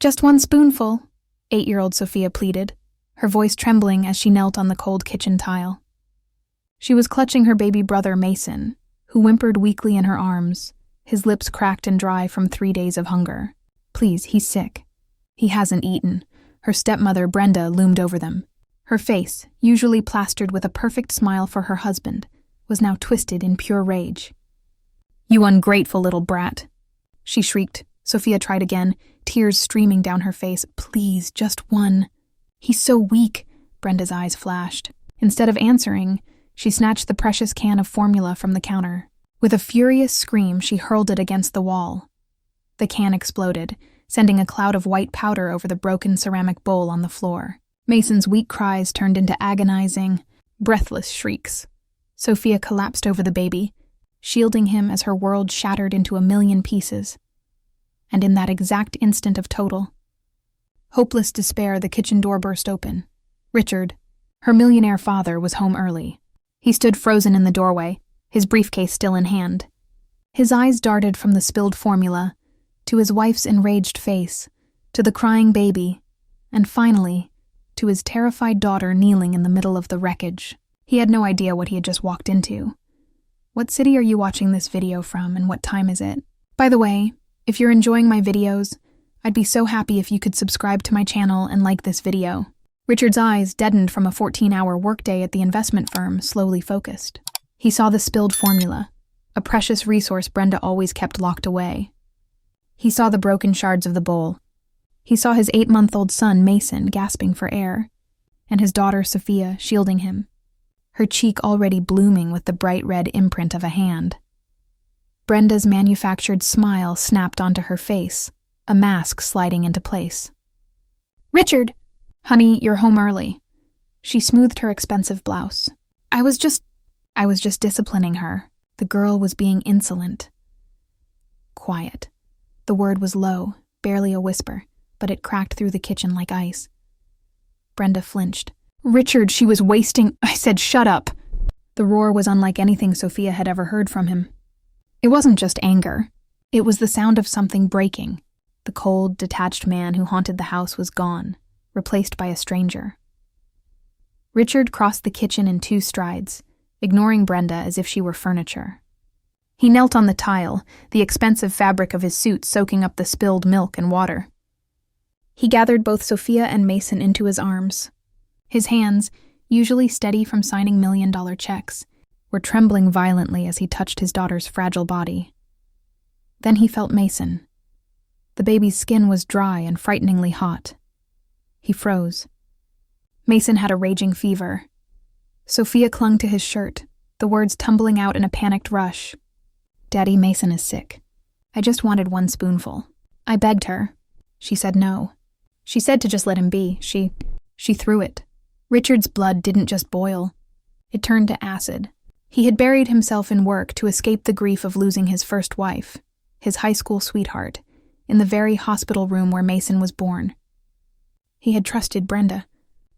Just one spoonful, 8-year-old Sophia pleaded, her voice trembling as she knelt on the cold kitchen tile. She was clutching her baby brother Mason, who whimpered weakly in her arms, his lips cracked and dry from 3 days of hunger. Please, he's sick. He hasn't eaten. Her stepmother, Brenda, loomed over them. Her face, usually plastered with a perfect smile for her husband, was now twisted in pure rage. You ungrateful little brat, she shrieked. Sophia tried again, tears streaming down her face. Please, just one. He's so weak, Brenda's eyes flashed. Instead of answering, she snatched the precious can of formula from the counter. With a furious scream, she hurled it against the wall. The can exploded, sending a cloud of white powder over the broken ceramic bowl on the floor. Mason's weak cries turned into agonizing, breathless shrieks. Sophia collapsed over the baby, shielding him as her world shattered into a million pieces. And in that exact instant of total, hopeless despair, the kitchen door burst open. Richard, her millionaire father, was home early. He stood frozen in the doorway, his briefcase still in hand. His eyes darted from the spilled formula to his wife's enraged face, to the crying baby, and finally, to his terrified daughter kneeling in the middle of the wreckage. He had no idea what he had just walked into. What city are you watching this video from, and what time is it? By the way, if you're enjoying my videos, I'd be so happy if you could subscribe to my channel and like this video. Richard's eyes, deadened from a 14-hour workday at the investment firm, slowly focused. He saw the spilled formula, a precious resource Brenda always kept locked away. He saw the broken shards of the bowl. He saw his 8-month-old son, Mason, gasping for air, and his daughter, Sophia, shielding him, her cheek already blooming with the bright red imprint of a hand. Brenda's manufactured smile snapped onto her face, a mask sliding into place. Richard! Honey, you're home early. She smoothed her expensive blouse. I was just disciplining her. The girl was being insolent. Quiet. The word was low, barely a whisper, but it cracked through the kitchen like ice. Brenda flinched. Richard, she was wasting— I said, shut up! The roar was unlike anything Sophia had ever heard from him. It wasn't just anger. It was the sound of something breaking. The cold, detached man who haunted the house was gone, replaced by a stranger. Richard crossed the kitchen in 2 strides, ignoring Brenda as if she were furniture. He knelt on the tile, the expensive fabric of his suit soaking up the spilled milk and water. He gathered both Sophia and Mason into his arms. His hands, usually steady from signing million-dollar checks, were trembling violently as he touched his daughter's fragile body. Then he felt Mason. The baby's skin was dry and frighteningly hot. He froze. Mason had a raging fever. Sophia clung to his shirt, the words tumbling out in a panicked rush. Daddy, Mason is sick. I just wanted 1 spoonful. I begged her. She said no. She said to just let him be. She threw it. Richard's blood didn't just boil. It turned to acid. He had buried himself in work to escape the grief of losing his first wife, his high school sweetheart, in the very hospital room where Mason was born. He had trusted Brenda.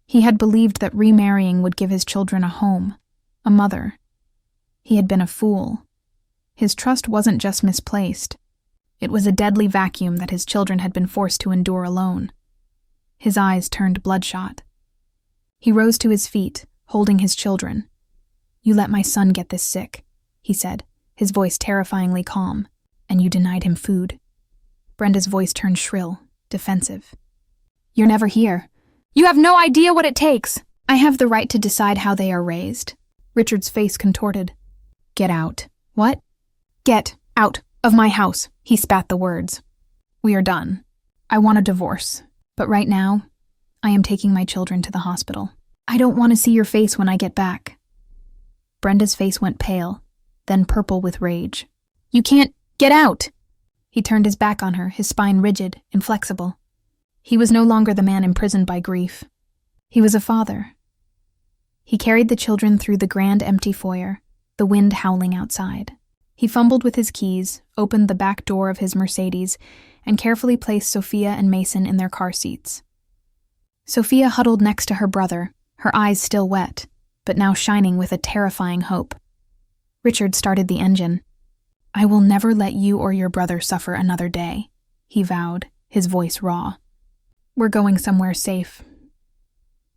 He had believed that remarrying would give his children a home, a mother. He had been a fool. His trust wasn't just misplaced. It was a deadly vacuum that his children had been forced to endure alone. His eyes turned bloodshot. He rose to his feet, holding his children. You let my son get this sick, he said, his voice terrifyingly calm, and you denied him food. Brenda's voice turned shrill, defensive. You're never here. You have no idea what it takes. I have the right to decide how they are raised. Richard's face contorted. Get out. What? Get out of my house, he spat the words. We are done. I want a divorce, but right now, I am taking my children to the hospital. I don't want to see your face when I get back. Brenda's face went pale, then purple with rage. You can't— get out! He turned his back on her, his spine rigid, inflexible. He was no longer the man imprisoned by grief. He was a father. He carried the children through the grand empty foyer, the wind howling outside. He fumbled with his keys, opened the back door of his Mercedes, and carefully placed Sophia and Mason in their car seats. Sophia huddled next to her brother, her eyes still wet, but now shining with a terrifying hope. Richard started the engine. I will never let you or your brother suffer another day, he vowed, his voice raw. We're going somewhere safe."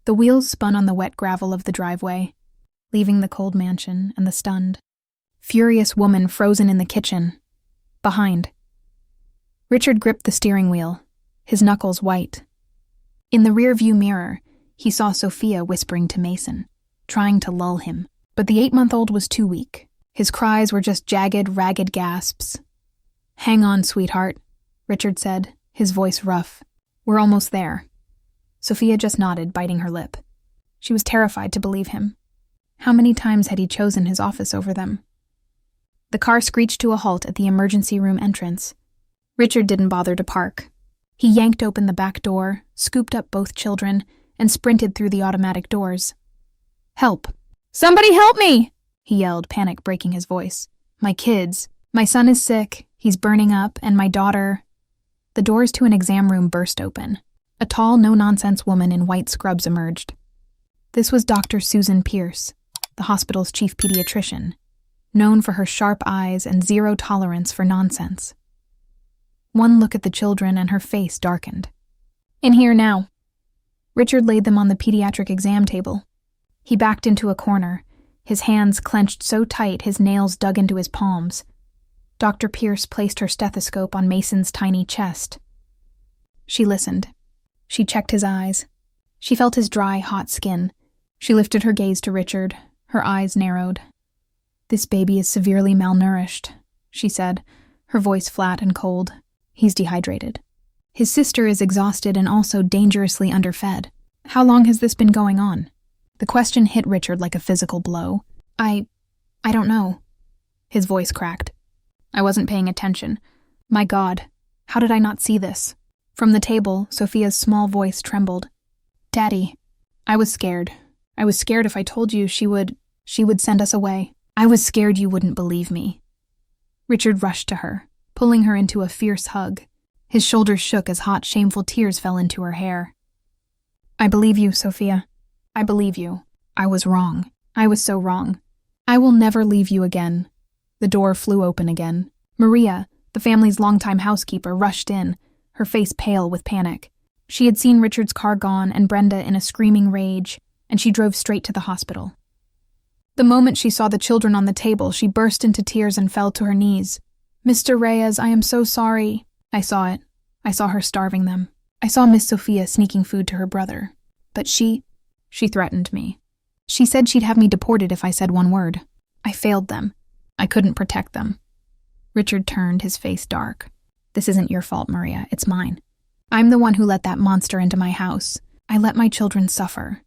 The wheels spun on the wet gravel of the driveway, leaving the cold mansion and the stunned, furious woman frozen in the kitchen. Behind. Richard gripped the steering wheel, his knuckles white. In the rearview mirror, he saw Sophia whispering to Mason, trying to lull him. But the 8-month-old was too weak. His cries were just jagged, ragged gasps. "Hang on, sweetheart," Richard said, his voice rough. "We're almost there." Sophia just nodded, biting her lip. She was terrified to believe him. How many times had he chosen his office over them? The car screeched to a halt at the emergency room entrance. Richard didn't bother to park. He yanked open the back door, scooped up both children, and sprinted through the automatic doors. "Help! Somebody help me!" he yelled, panic breaking his voice. "My kids. My son is sick, he's burning up, and my daughter—" The doors to an exam room burst open. A tall, no-nonsense woman in white scrubs emerged. This was Dr. Susan Pierce, the hospital's chief pediatrician, known for her sharp eyes and zero tolerance for nonsense. One look at the children and her face darkened. "In here now." Richard laid them on the pediatric exam table. He backed into a corner, his hands clenched so tight his nails dug into his palms. Dr. Pierce placed her stethoscope on Mason's tiny chest. She listened. She checked his eyes. She felt his dry, hot skin. She lifted her gaze to Richard. Her eyes narrowed. "This baby is severely malnourished," she said, her voice flat and cold. "He's dehydrated. His sister is exhausted and also dangerously underfed. How long has this been going on?" The question hit Richard like a physical blow. I don't know." His voice cracked. "I wasn't paying attention. My God, how did I not see this?" From the table, Sophia's small voice trembled. "Daddy, I was scared. I was scared if I told you she would send us away. I was scared you wouldn't believe me." Richard rushed to her, pulling her into a fierce hug. His shoulders shook as hot, shameful tears fell into her hair. "I believe you, Sophia. I believe you. I was wrong. I was so wrong. I will never leave you again." The door flew open again. Maria, the family's longtime housekeeper, rushed in, her face pale with panic. She had seen Richard's car gone and Brenda in a screaming rage, and she drove straight to the hospital. The moment she saw the children on the table, she burst into tears and fell to her knees. "Mr. Reyes, I am so sorry." "I saw it. I saw her starving them. I saw Miss Sophia sneaking food to her brother. But she threatened me. She said she'd have me deported if I said one word. I failed them. I couldn't protect them." Richard turned, his face dark. "This isn't your fault, Maria. It's mine. I'm the one who let that monster into my house. I let my children suffer."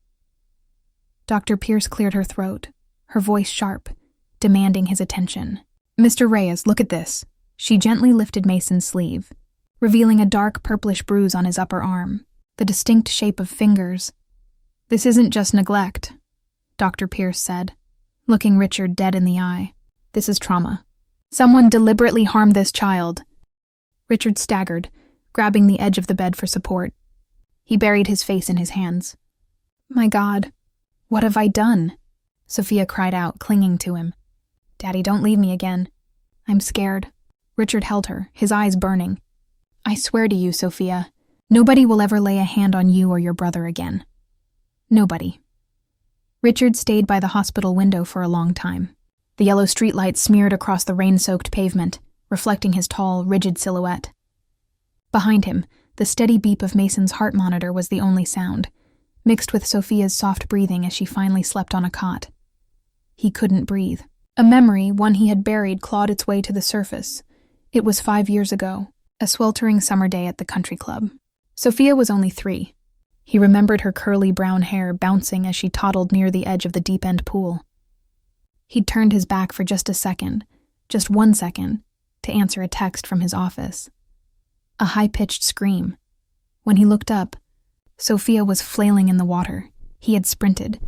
Dr. Pierce cleared her throat, her voice sharp, demanding his attention. "Mr. Reyes, look at this." She gently lifted Mason's sleeve, revealing a dark purplish bruise on his upper arm, the distinct shape of fingers. "This isn't just neglect," Dr. Pierce said, looking Richard dead in the eye. "This is trauma. Someone deliberately harmed this child." Richard staggered, grabbing the edge of the bed for support. He buried his face in his hands. "My God, what have I done?" Sophia cried out, clinging to him. "Daddy, don't leave me again. I'm scared." Richard held her, his eyes burning. "I swear to you, Sophia, nobody will ever lay a hand on you or your brother again. Nobody." Richard stayed by the hospital window for a long time. The yellow streetlight smeared across the rain-soaked pavement, reflecting his tall, rigid silhouette. Behind him, the steady beep of Mason's heart monitor was the only sound, mixed with Sophia's soft breathing as she finally slept on a cot. He couldn't breathe. A memory, one he had buried, clawed its way to the surface. It was 5 years ago, a sweltering summer day at the country club. Sophia was only 3. He remembered her curly brown hair bouncing as she toddled near the edge of the deep-end pool. He'd turned his back for just a second, just 1 second, to answer a text from his office. A high-pitched scream. When he looked up, Sophia was flailing in the water. He had sprinted.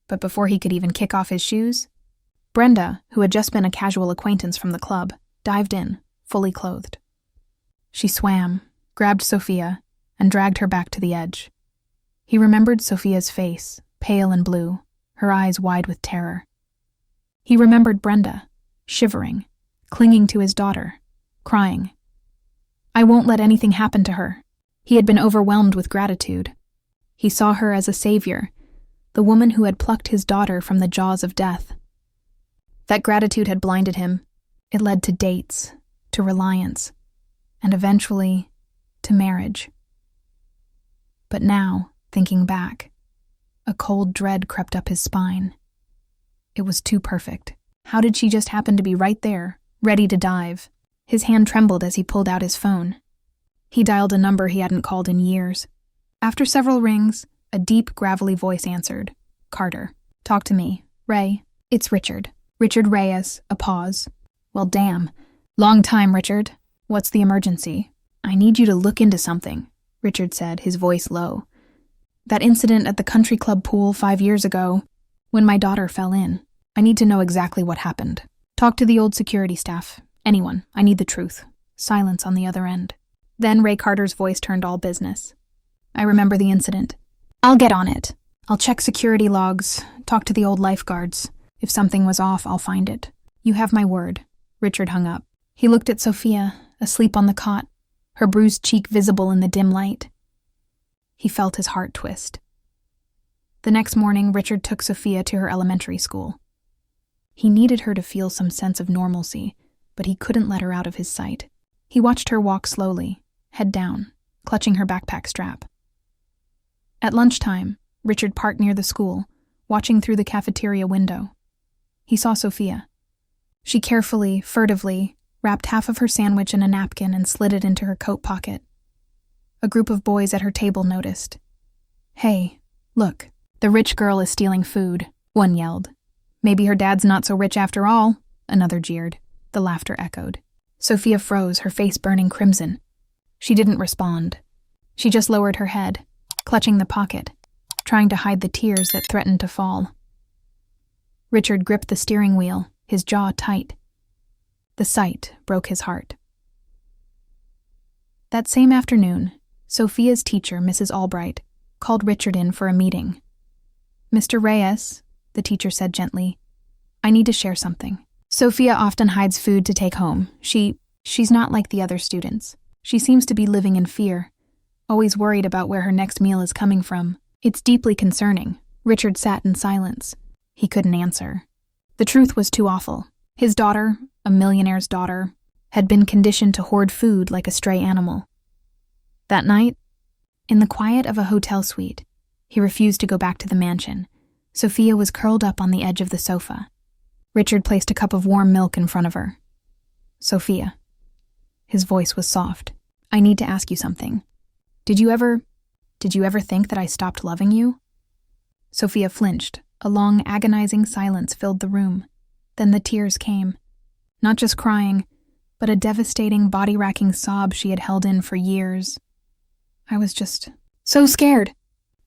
But before he could even kick off his shoes, Brenda, who had just been a casual acquaintance from the club, dived in, fully clothed. She swam, grabbed Sophia, and dragged her back to the edge. He remembered Sophia's face, pale and blue, her eyes wide with terror. He remembered Brenda, shivering, clinging to his daughter, crying. "I won't let anything happen to her." He had been overwhelmed with gratitude. He saw her as a savior, the woman who had plucked his daughter from the jaws of death. That gratitude had blinded him. It led to dates, to reliance, and eventually to marriage. But now, thinking back, a cold dread crept up his spine. It was too perfect. How did she just happen to be right there, ready to dive? His hand trembled as he pulled out his phone. He dialed a number he hadn't called in years. After several rings, a deep, gravelly voice answered. Carter. Talk to me. Ray. It's Richard. Richard Reyes. A pause. Well, damn. Long time, Richard. What's the emergency? I need you to look into something, Richard said, his voice low. That incident at the country club pool 5 years ago, when my daughter fell in. I need to know exactly what happened. Talk to the old security staff. Anyone. I need the truth. Silence on the other end. Then Ray Carter's voice turned all business. I remember the incident. I'll get on it. I'll check security logs, talk to the old lifeguards. If something was off, I'll find it. You have my word. Richard hung up. He looked at Sophia, asleep on the cot, her bruised cheek visible in the dim light. He felt his heart twist. The next morning, Richard took Sophia to her elementary school. He needed her to feel some sense of normalcy, but he couldn't let her out of his sight. He watched her walk slowly, head down, clutching her backpack strap. At lunchtime, Richard parked near the school, watching through the cafeteria window. He saw Sophia. She carefully, furtively, wrapped half of her sandwich in a napkin and slid it into her coat pocket. A group of boys at her table noticed. Hey, look, the rich girl is stealing food, one yelled. Maybe her dad's not so rich after all, another jeered. The laughter echoed. Sophia froze, her face burning crimson. She didn't respond. She just lowered her head, clutching the pocket, trying to hide the tears that threatened to fall. Richard gripped the steering wheel, his jaw tight. The sight broke his heart. That same afternoon, Sophia's teacher, Mrs. Albright, called Richard in for a meeting. Mr. Reyes, the teacher said gently, I need to share something. Sophia often hides food to take home. She's not like the other students. She seems to be living in fear, always worried about where her next meal is coming from. It's deeply concerning. Richard sat in silence. He couldn't answer. The truth was too awful. His daughter, a millionaire's daughter, had been conditioned to hoard food like a stray animal. That night, in the quiet of a hotel suite, he refused to go back to the mansion. Sophia was curled up on the edge of the sofa. Richard placed a cup of warm milk in front of her. Sophia. His voice was soft. I need to ask you something. Did you ever think that I stopped loving you? Sophia flinched. A long, agonizing silence filled the room. Then the tears came. Not just crying, but a devastating, body-racking sob she had held in for years. I was just so scared,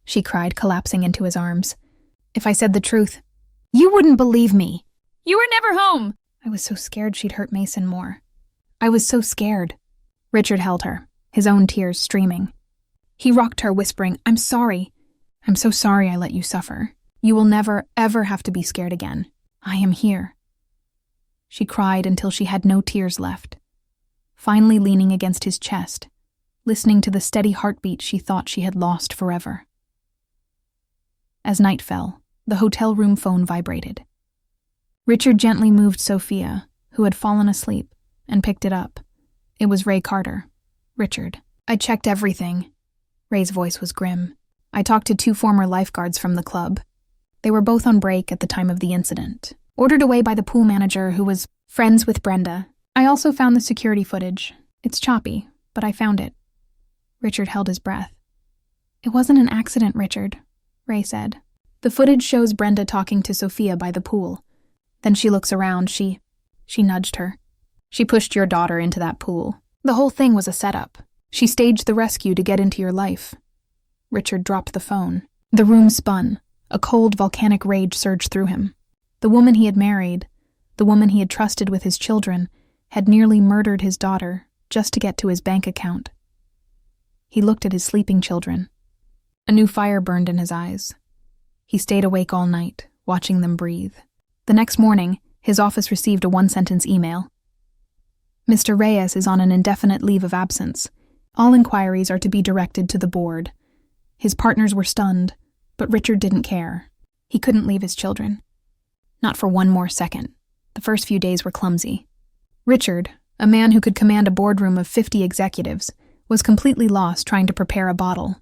she cried, collapsing into his arms. If I said the truth, you wouldn't believe me. You were never home. I was so scared she'd hurt Mason more. I was so scared. Richard held her, his own tears streaming. He rocked her, whispering, I'm sorry. I'm so sorry I let you suffer. You will never, ever have to be scared again. I am here. She cried until she had no tears left, finally leaning against his chest, listening to the steady heartbeat she thought she had lost forever. As night fell, the hotel room phone vibrated. Richard gently moved Sophia, who had fallen asleep, and picked it up. It was Ray Carter. Richard. I checked everything. Ray's voice was grim. I talked to 2 former lifeguards from the club. They were both on break at the time of the incident, ordered away by the pool manager who was friends with Brenda. I also found the security footage. It's choppy, but I found it. Richard held his breath. It wasn't an accident, Richard, Ray said. The footage shows Brenda talking to Sophia by the pool. Then she looks around. She nudged her. She pushed your daughter into that pool. The whole thing was a setup. She staged the rescue to get into your life. Richard dropped the phone. The room spun. A cold, volcanic rage surged through him. The woman he had married, the woman he had trusted with his children, had nearly murdered his daughter just to get to his bank account. He looked at his sleeping children. A new fire burned in his eyes. He stayed awake all night, watching them breathe. The next morning, his office received a 1-sentence email. Mr. Reyes is on an indefinite leave of absence. All inquiries are to be directed to the board. His partners were stunned, but Richard didn't care. He couldn't leave his children. Not for one more second. The first few days were clumsy. Richard, a man who could command a boardroom of 50 executives, was completely lost trying to prepare a bottle.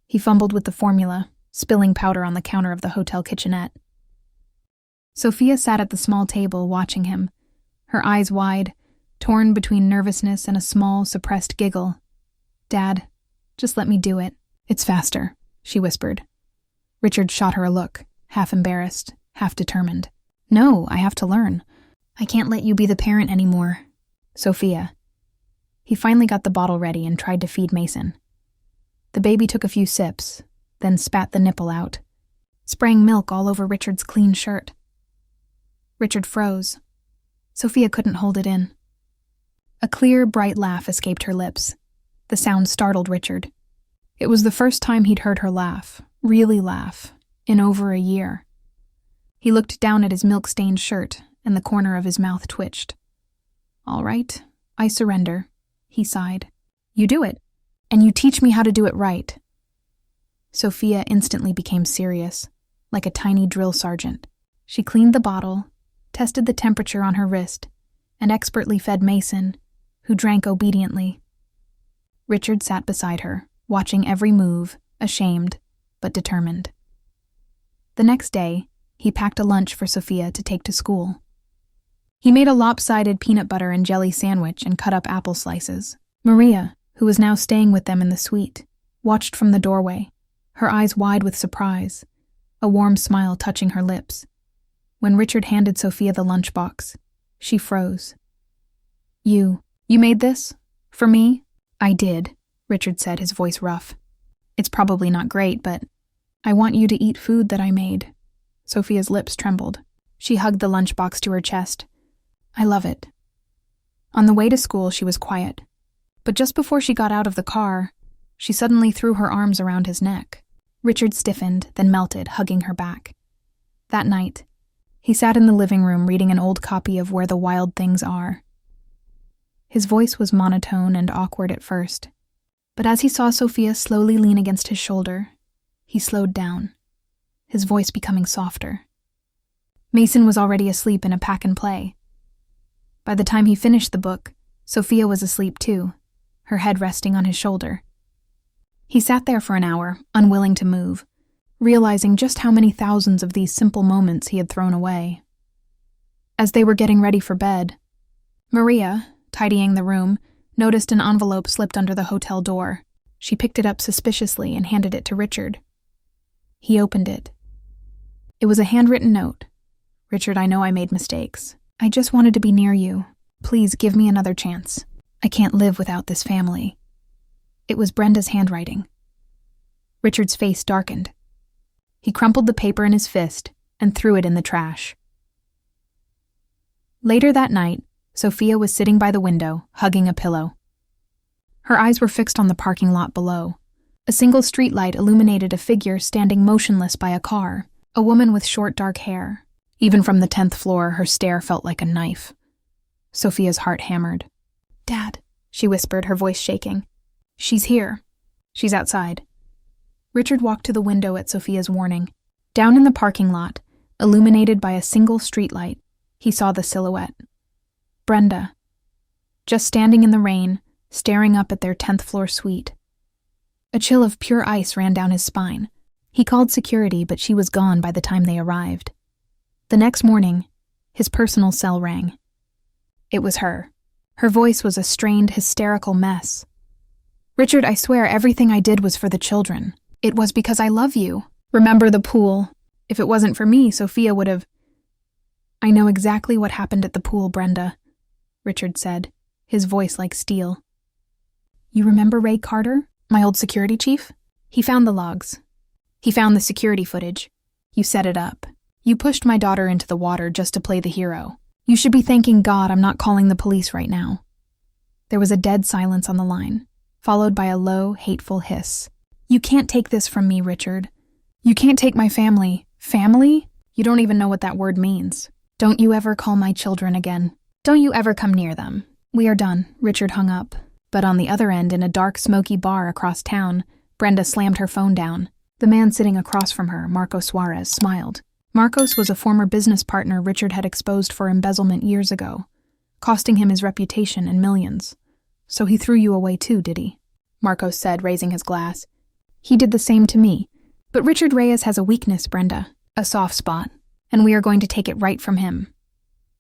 He fumbled with the formula, spilling powder on the counter of the hotel kitchenette. Sophia sat at the small table watching him, her eyes wide, torn between nervousness and a small, suppressed giggle. "Dad, just let me do it. It's faster," she whispered. Richard shot her a look, half embarrassed, half determined. "No, I have to learn. I can't let you be the parent anymore. Sophia." He finally got the bottle ready and tried to feed Mason. The baby took a few sips, then spat the nipple out, spraying milk all over Richard's clean shirt. Richard froze. Sophia couldn't hold it in. A clear, bright laugh escaped her lips. The sound startled Richard. It was the first time he'd heard her laugh, really laugh, in over a year. He looked down at his milk-stained shirt, and the corner of his mouth twitched. "All right, I surrender," he sighed. "You do it, and you teach me how to do it right." Sophia instantly became serious, like a tiny drill sergeant. She cleaned the bottle, tested the temperature on her wrist, and expertly fed Mason, who drank obediently. Richard sat beside her, watching every move, ashamed, but determined. The next day, he packed a lunch for Sophia to take to school. He made a lopsided peanut butter and jelly sandwich and cut up apple slices. Maria, who was now staying with them in the suite, watched from the doorway, her eyes wide with surprise, a warm smile touching her lips. When Richard handed Sophia the lunchbox, she froze. You made this? For me?" "I did," Richard said, his voice rough. "It's probably not great, but I want you to eat food that I made." Sophia's lips trembled. She hugged the lunchbox to her chest. "I love it." On the way to school, she was quiet. But just before she got out of the car, she suddenly threw her arms around his neck. Richard stiffened, then melted, hugging her back. That night, he sat in the living room reading an old copy of Where the Wild Things Are. His voice was monotone and awkward at first, but as he saw Sophia slowly lean against his shoulder, he slowed down, his voice becoming softer. Mason was already asleep in a pack and play. By the time he finished the book, Sophia was asleep too, her head resting on his shoulder. He sat there for an hour, unwilling to move, realizing just how many thousands of these simple moments he had thrown away. As they were getting ready for bed, Maria, tidying the room, noticed an envelope slipped under the hotel door. She picked it up suspiciously and handed it to Richard. He opened it. It was a handwritten note. "Richard, I know I made mistakes. I just wanted to be near you. Please give me another chance. I can't live without this family." It was Brenda's handwriting. Richard's face darkened. He crumpled the paper in his fist and threw it in the trash. Later that night, Sophia was sitting by the window, hugging a pillow. Her eyes were fixed on the parking lot below. A single streetlight illuminated a figure standing motionless by a car, a woman with short dark hair. Even from the 10th floor, her stare felt like a knife. Sophia's heart hammered. "Dad," she whispered, her voice shaking. "She's here. She's outside." Richard walked to the window at Sophia's warning. Down in the parking lot, illuminated by a single streetlight, he saw the silhouette. Brenda, just standing in the rain, staring up at their 10th floor suite. A chill of pure ice ran down his spine. He called security, but she was gone by the time they arrived. The next morning, his personal cell rang. It was her. Her voice was a strained, hysterical mess. "Richard, I swear everything I did was for the children. It was because I love you. Remember the pool? If it wasn't for me, Sophia would have—" "I know exactly what happened at the pool, Brenda," Richard said, his voice like steel. "You remember Ray Carter, my old security chief? He found the logs. He found the security footage. You set it up. You pushed my daughter into the water just to play the hero. You should be thanking God I'm not calling the police right now." There was a dead silence on the line, followed by a low, hateful hiss. "You can't take this from me, Richard. You can't take my family." "Family? You don't even know what that word means. Don't you ever call my children again. Don't you ever come near them." "We are done." Richard hung up. But on the other end, in a dark, smoky bar across town, Brenda slammed her phone down. The man sitting across from her, Marcos Suarez, smiled. Marcos was a former business partner Richard had exposed for embezzlement years ago, costing him his reputation and millions. "So he threw you away too, did he?" Marcos said, raising his glass. "He did the same to me. But Richard Reyes has a weakness, Brenda, a soft spot, and we are going to take it right from him."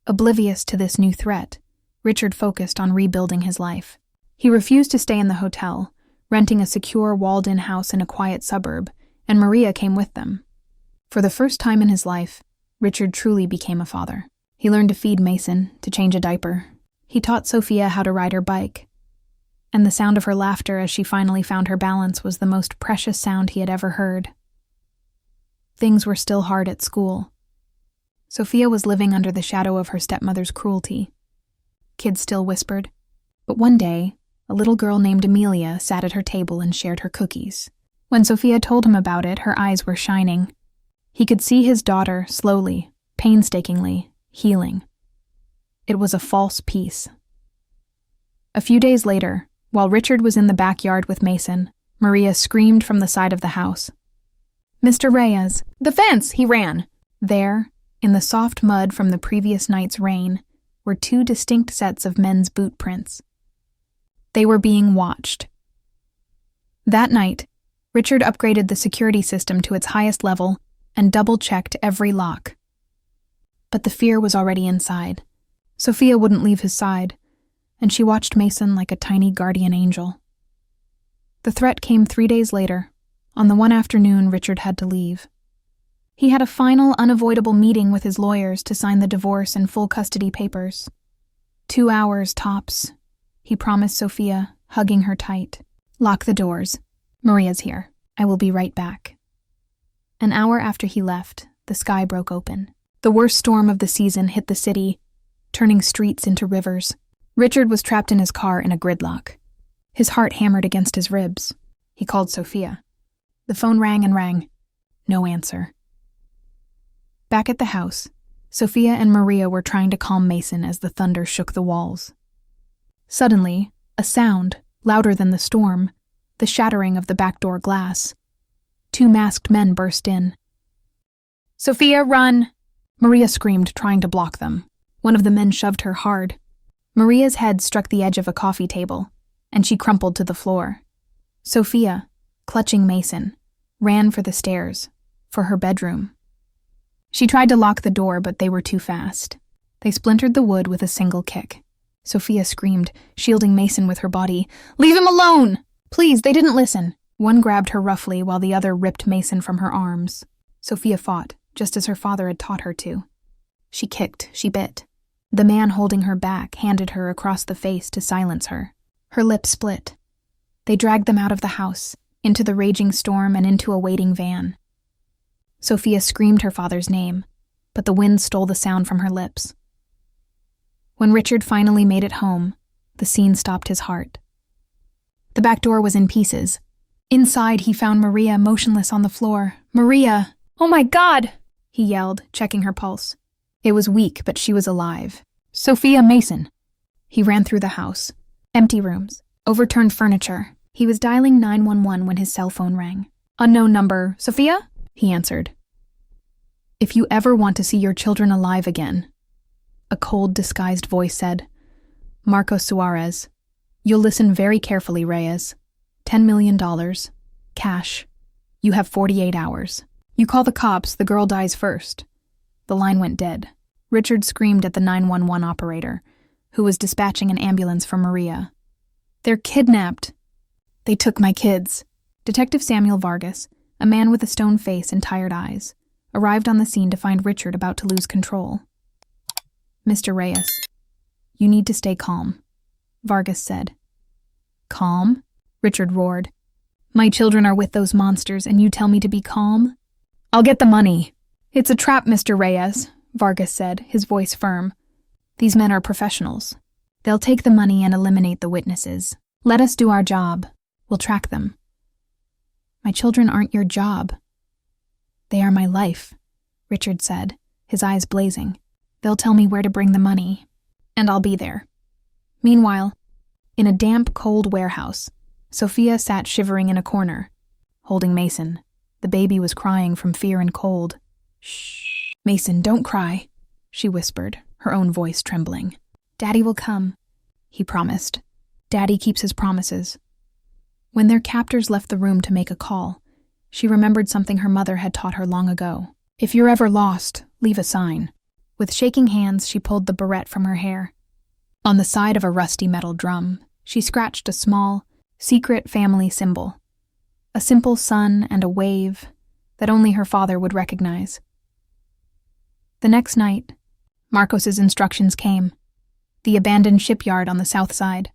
Oblivious to this new threat, Richard focused on rebuilding his life. He refused to stay in the hotel, renting a secure, walled-in house in a quiet suburb, and Maria came with them. For the first time in his life, Richard truly became a father. He learned to feed Mason, to change a diaper. He taught Sophia how to ride her bike. And the sound of her laughter as she finally found her balance was the most precious sound he had ever heard. Things were still hard at school. Sophia was living under the shadow of her stepmother's cruelty. Kids still whispered. But one day, a little girl named Amelia sat at her table and shared her cookies. When Sophia told him about it, her eyes were shining. He could see his daughter slowly, painstakingly, healing. It was a false peace. A few days later, while Richard was in the backyard with Mason, Maria screamed from the side of the house. "Mr. Reyes, the fence!" He ran. There, in the soft mud from the previous night's rain, were two distinct sets of men's boot prints. They were being watched. That night, Richard upgraded the security system to its highest level and double-checked every lock. But the fear was already inside. Sophia wouldn't leave his side, and she watched Mason like a tiny guardian angel. The threat came 3 days later, on the one afternoon Richard had to leave. He had a final, unavoidable meeting with his lawyers to sign the divorce and full custody papers. 2 hours tops, he promised Sophia, hugging her tight. "Lock the doors. Maria's here. I will be right back." An hour after he left, the sky broke open. The worst storm of the season hit the city, turning streets into rivers. Richard was trapped in his car in a gridlock. His heart hammered against his ribs. He called Sophia. The phone rang and rang. No answer. Back at the house, Sophia and Maria were trying to calm Mason as the thunder shook the walls. Suddenly, a sound, louder than the storm, the shattering of the back door glass. 2 masked men burst in. "Sophia, run!" Maria screamed, trying to block them. One of the men shoved her hard. Maria's head struck the edge of a coffee table, and she crumpled to the floor. Sophia, clutching Mason, ran for the stairs, for her bedroom. She tried to lock the door, but they were too fast. They splintered the wood with a single kick. Sophia screamed, shielding Mason with her body. "Leave him alone! Please, they didn't listen." One grabbed her roughly while the other ripped Mason from her arms. Sophia fought, just as her father had taught her to. She kicked, she bit. The man holding her back handed her across the face to silence her. Her lips split. They dragged them out of the house, into the raging storm and into a waiting van. Sophia screamed her father's name, but the wind stole the sound from her lips. When Richard finally made it home, the scene stopped his heart. The back door was in pieces. Inside, he found Maria motionless on the floor. "Maria! Oh my God!" he yelled, checking her pulse. It was weak, but she was alive. "Sophia Mason!" He ran through the house. Empty rooms, overturned furniture. He was dialing 911 when his cell phone rang. "Unknown number. Sophia?" he answered. "If you ever want to see your children alive again," a cold, disguised voice said. "Marcos Suarez. You'll listen very carefully, Reyes. $10 million. Cash. You have 48 hours. You call the cops, the girl dies first." The line went dead. Richard screamed at the 911 operator, who was dispatching an ambulance for Maria. "They're kidnapped. They took my kids." Detective Samuel Vargas, a man with a stone face and tired eyes, arrived on the scene to find Richard about to lose control. "Mr. Reyes, you need to stay calm," Vargas said. "Calm?" Richard roared. "My children are with those monsters, and you tell me to be calm? I'll get the money." "It's a trap, Mr. Reyes," Vargas said, his voice firm. "These men are professionals. They'll take the money and eliminate the witnesses. Let us do our job. We'll track them." "My children aren't your job." "They are my life," Richard said, his eyes blazing. "They'll tell me where to bring the money, and I'll be there. Meanwhile, In a damp, cold warehouse, Sophia sat shivering in a corner, holding Mason. The baby was crying from fear and cold. "Shh, Mason, don't cry," she whispered, her own voice trembling. "Daddy will come," he promised. Daddy keeps his promises. When their captors left the room to make a call, she remembered something her mother had taught her long ago. "If you're ever lost, leave a sign." With shaking hands, she pulled the barrette from her hair. On the side of a rusty metal drum, she scratched a small, secret family symbol. A simple sun and a wave that only her father would recognize. The next night, Marcos's instructions came. The abandoned shipyard on the south side.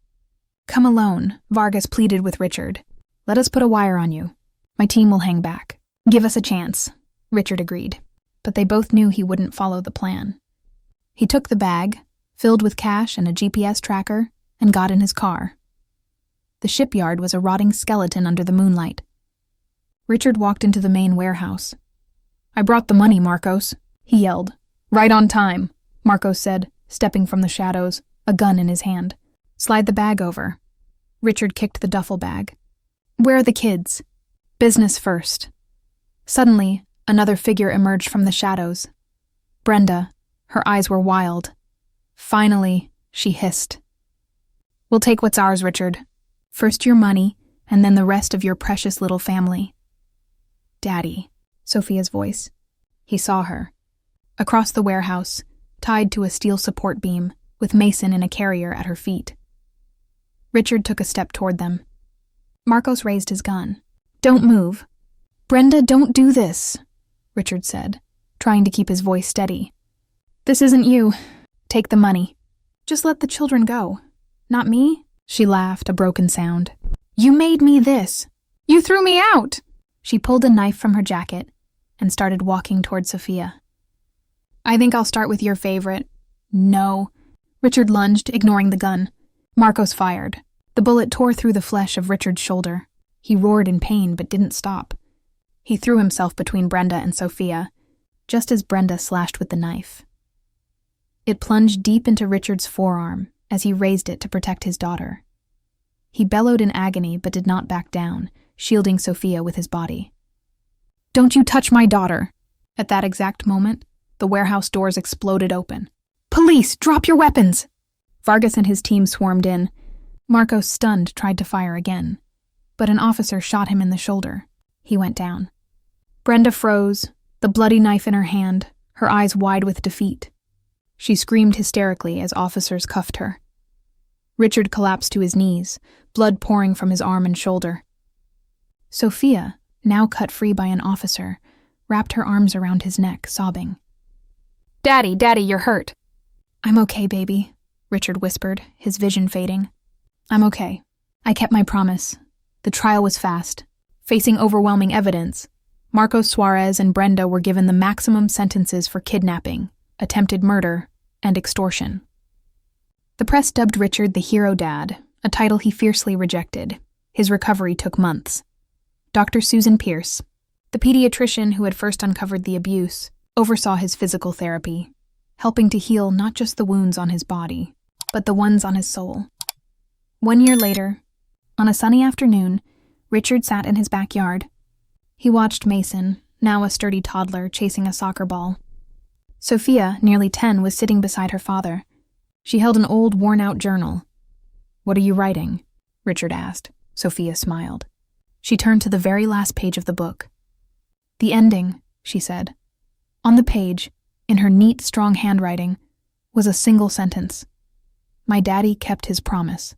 "Come alone," Vargas pleaded with Richard. "Let us put a wire on you. My team will hang back." "Give us a chance," Richard agreed. But they both knew he wouldn't follow the plan. He took the bag, filled with cash and a GPS tracker, and got in his car. The shipyard was a rotting skeleton under the moonlight. Richard walked into the main warehouse. "I brought the money, Marcos," he yelled. "Right on time," Marcos said, stepping from the shadows, a gun in his hand. "Slide the bag over." Richard kicked the duffel bag. "Where are the kids?" "Business first." Suddenly, another figure emerged from the shadows. Brenda. Her eyes were wild. "Finally," she hissed. "We'll take what's ours, Richard. First your money, and then the rest of your precious little family." "Daddy," Sophia's voice. He saw her. Across the warehouse, tied to a steel support beam, with Mason in a carrier at her feet. Richard took a step toward them. Marcos raised his gun. "Don't move." "Brenda, don't do this," Richard said, trying to keep his voice steady. "This isn't you. Take the money. Just let the children go. Not me?" She laughed, a broken sound. "You made me this. You threw me out." She pulled a knife from her jacket and started walking toward Sophia. "I think I'll start with your favorite." "No." Richard lunged, ignoring the gun. Marcos fired. The bullet tore through the flesh of Richard's shoulder. He roared in pain but didn't stop. He threw himself between Brenda and Sophia, just as Brenda slashed with the knife. It plunged deep into Richard's forearm as he raised it to protect his daughter. He bellowed in agony but did not back down, shielding Sophia with his body. "Don't you touch my daughter!" At that exact moment, the warehouse doors exploded open. "Police, drop your weapons!" Vargas and his team swarmed in. Marcos, stunned, tried to fire again, but an officer shot him in the shoulder. He went down. Brenda froze, the bloody knife in her hand, her eyes wide with defeat. She screamed hysterically as officers cuffed her. Richard collapsed to his knees, blood pouring from his arm and shoulder. Sophia, now cut free by an officer, wrapped her arms around his neck, sobbing. Daddy, you're hurt." "I'm okay, baby," Richard whispered, his vision fading. "I'm okay. I kept my promise. The trial was fast. Facing overwhelming evidence, Marcos Suarez and Brenda were given the maximum sentences for kidnapping, attempted murder, and extortion. The press dubbed Richard the Hero Dad, a title he fiercely rejected. His recovery took months. Dr. Susan Pierce, the pediatrician who had first uncovered the abuse, oversaw his physical therapy, helping to heal not just the wounds on his body, but the ones on his soul. 1 year later, on a sunny afternoon, Richard sat in his backyard. He watched Mason, now a sturdy toddler, chasing a soccer ball. Sophia, nearly 10, was sitting beside her father. She held an old, worn-out journal. "What are you writing?" Richard asked. Sophia smiled. She turned to the very last page of the book. "The ending," she said. On the page, in her neat, strong handwriting, was a single sentence. "My daddy kept his promise."